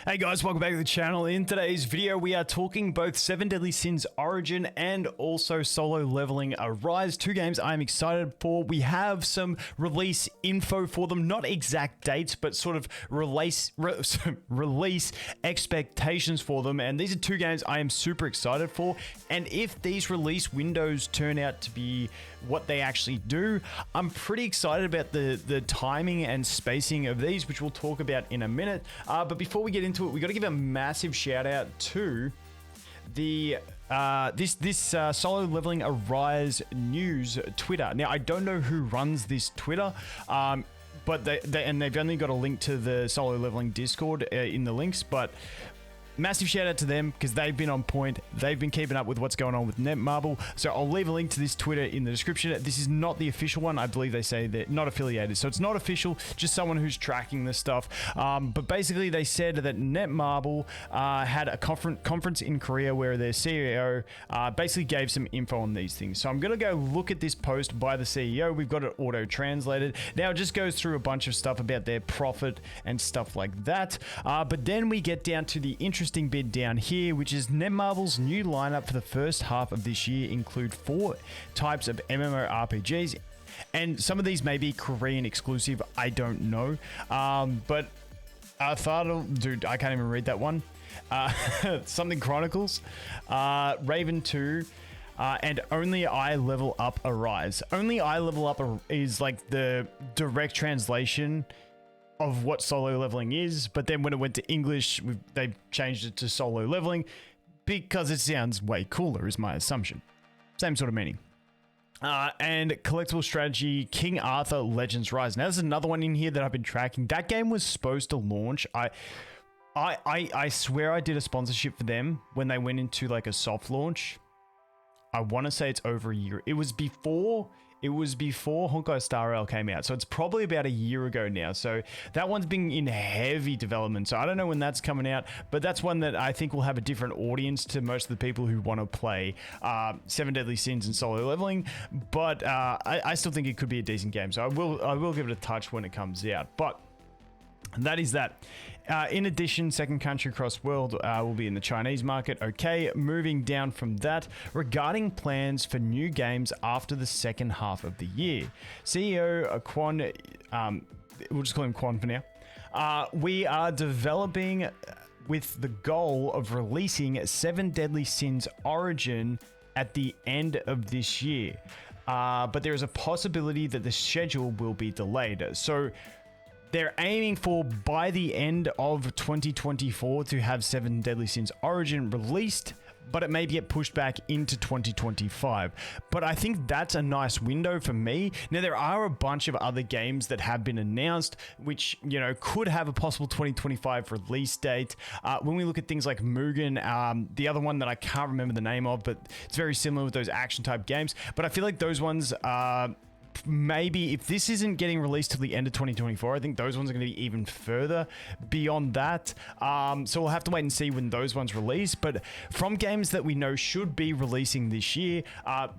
Hey guys, welcome back to the channel. In today's video, we are talking both 7 Deadly Sins Origin and also Solo Leveling Arise. Two games I'm excited for. We have some release info for them, not exact dates, but sort of release expectations for them. And these are two games I am super excited for. And if these release windows turn out to be what they actually do, I'm pretty excited about the timing and spacing of these, which we'll talk about in a minute. But before we get into it, we got to give a massive shout out to the this Solo Leveling Arise news Twitter. Now I don't know who runs this Twitter, but they've only got a link to the Solo Leveling Discord in the links, but. Massive shout out to them because they've been on point. They've been keeping up with what's going on with netmarble. So I'll leave a link to this Twitter in the description. This is not the official one. I believe they say they're not affiliated. So it's not official, just someone who's tracking this stuff. But basically they said that netmarble had a conference in Korea where their CEO basically gave some info on these things. So I'm going to go look at this post by the CEO. We've got it auto-translated. Now it just goes through a bunch of stuff about their profit and stuff like that. But then we get down to the interesting bit down here, which is netmarble's new lineup for the first half of this year include 4 types of MMORPGs, and some of these may be Korean exclusive, I don't know, but I thought, dude, I can't even read that one. Something Chronicles, Raven 2, and Only I Level Up Arise. Only I Level Up is like the direct translation of what solo leveling is, but then when it went to English, they changed it to solo leveling because it sounds way cooler, is my assumption. Same sort of meaning. And collectible strategy, King Arthur Legends Rise. Now, there's another one in here that I've been tracking. That game was supposed to launch. I swear I did a sponsorship for them when they went into like a soft launch. I want to say it's over a year. It was before Honkai Star Rail came out, so it's probably about a year ago now. So that one's been in heavy development, so I don't know when that's coming out, but that's one that I think will have a different audience to most of the people who want to play 7 Deadly Sins and solo leveling, but I still think it could be a decent game, so I will give it a touch when it comes out. But that is that. In addition, Second Country Cross World will be in the Chinese market. Okay, moving down from that, regarding plans for new games after the second half of the year. CEO Quan, we'll just call him Quan for now. We are developing with the goal of releasing 7 Deadly Sins Origin at the end of this year. But there is a possibility that the schedule will be delayed. So they're aiming for by the end of 2024 to have 7 Deadly Sins Origin released, but it may get pushed back into 2025. But I think that's a nice window for me. Now, there are a bunch of other games that have been announced, which, you know, could have a possible 2025 release date. When we look at things like Mugen, the other one that I can't remember the name of, but it's very similar with those action type games. But I feel like those ones maybe if this isn't getting released till the end of 2024, I think those ones are going to be even further beyond that. So we'll have to wait and see when those ones release. But from games that we know should be releasing this year,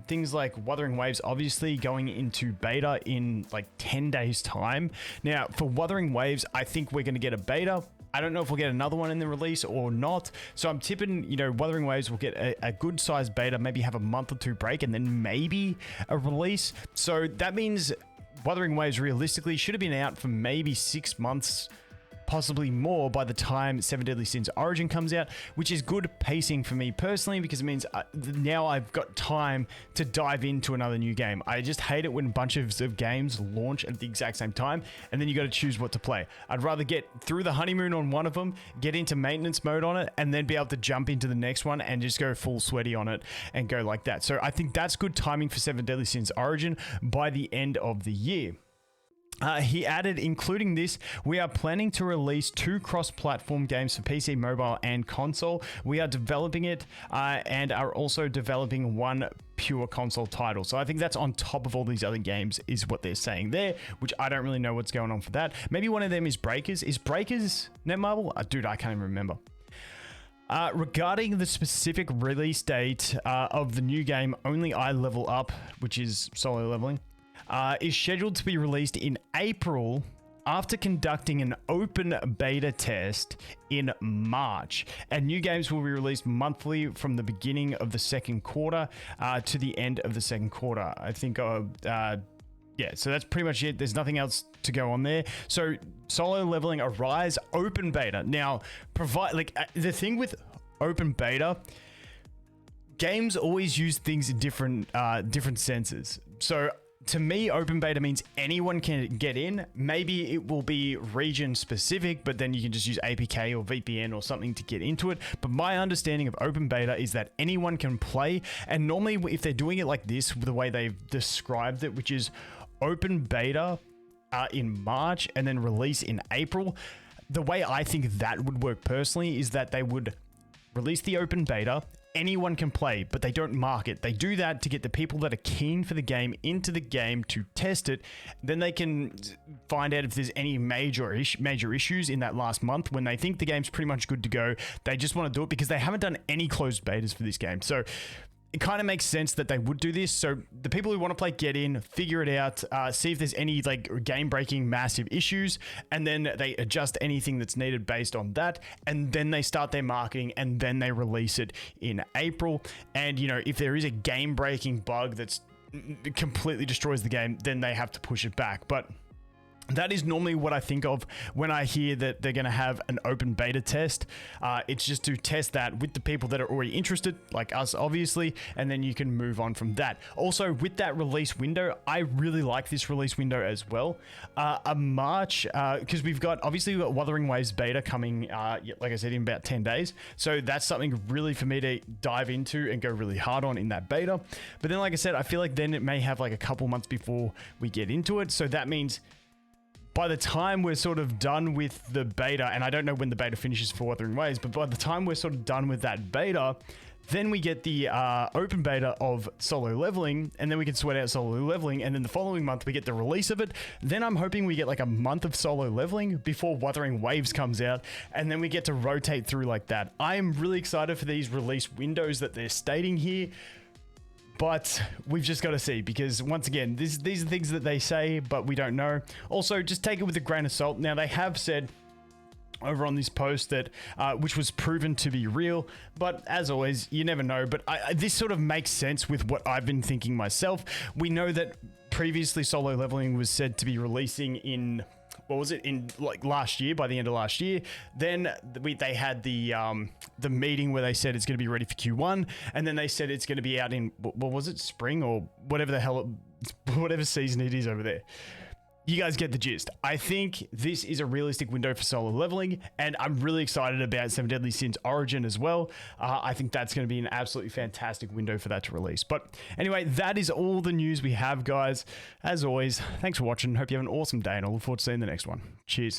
things like Wuthering Waves obviously going into beta in like 10 days time. Now for Wuthering Waves, I think we're going to get a beta. I don't know if we'll get another one in the release or not. So I'm tipping, you know, Wuthering Waves will get a good sized beta, maybe have a month or two break, and then maybe a release. So that means Wuthering Waves realistically should have been out for maybe 6 months, possibly more by the time 7 Deadly Sins Origin comes out, which is good pacing for me personally because it means now I've got time to dive into another new game. I just hate it when a bunch of games launch at the exact same time and then you got to choose what to play. I'd rather get through the honeymoon on one of them, get into maintenance mode on it, and then be able to jump into the next one and just go full sweaty on it and go like that. So I think that's good timing for 7 Deadly Sins Origin by the end of the year. He added, including this, we are planning to release 2 cross-platform games for PC, mobile, and console. We are developing it and are also developing 1 pure console title. So I think that's on top of all these other games is what they're saying there, which I don't really know what's going on for that. Maybe one of them is Breakers. Is Breakers netmarble? Dude, I can't even remember. Regarding the specific release date of the new game, Only I Level Up, which is solo leveling, is scheduled to be released in April after conducting an open beta test in March, and new games will be released monthly from the beginning of the second quarter to the end of the second quarter. I think, yeah, so that's pretty much it. There's nothing else to go on there. So Solo Leveling Arise open beta. Now, the thing with open beta, games always use things in different senses. So to me, open beta means anyone can get in. Maybe it will be region specific, but then you can just use APK or VPN or something to get into it. But my understanding of open beta is that anyone can play. And normally if they're doing it like this, the way they've described it, which is open beta in March and then release in April, the way I think that would work personally is that they would release the open beta. Anyone can play, but they don't mark it. They do that to get the people that are keen for the game into the game to test it. Then they can find out if there's any major issues in that last month when they think the game's pretty much good to go. They just want to do it because they haven't done any closed betas for this game. So it kind of makes sense that they would do this. So the people who want to play, get in, figure it out, see if there's any like game-breaking massive issues, and then they adjust anything that's needed based on that, and then they start their marketing, and then they release it in April. And, you know, if there is a game-breaking bug that's completely destroys the game, then they have to push it back. But that is normally what I think of when I hear that they're going to have an open beta test. It's just to test that with the people that are already interested, like us, obviously, and then you can move on from that. Also, with that release window, I really like this release window as well. A March, because we've got Wuthering Waves beta coming, like I said, in about 10 days. So that's something really for me to dive into and go really hard on in that beta. But then, like I said, I feel like then it may have like a couple months before we get into it. So that means by the time we're sort of done with the beta, and I don't know when the beta finishes for Wuthering Waves, but by the time we're sort of done with that beta, then we get the open beta of Solo Leveling, and then we can sweat out Solo Leveling, and then the following month we get the release of it. Then I'm hoping we get like a month of Solo Leveling before Wuthering Waves comes out, and then we get to rotate through like that. I am really excited for these release windows that they're stating here. But we've just got to see, because once again, these are things that they say, but we don't know. Also, just take it with a grain of salt. Now, they have said over on this post that, which was proven to be real, but as always, you never know. But this sort of makes sense with what I've been thinking myself. We know that previously Solo Leveling was said to be releasing in, what was it, in like last year, by the end of last year. Then they had the meeting where they said it's going to be ready for Q1, and then they said it's going to be out in, what was it, spring or whatever the hell, whatever season it is over there. You guys get the gist. I think this is a realistic window for Solo Leveling, and I'm really excited about Seven Deadly Sins Origin as well. I think that's going to be an absolutely fantastic window for that to release. But anyway, that is all the news we have, guys. As always, thanks for watching. Hope you have an awesome day, and I look forward to seeing the next one. Cheers.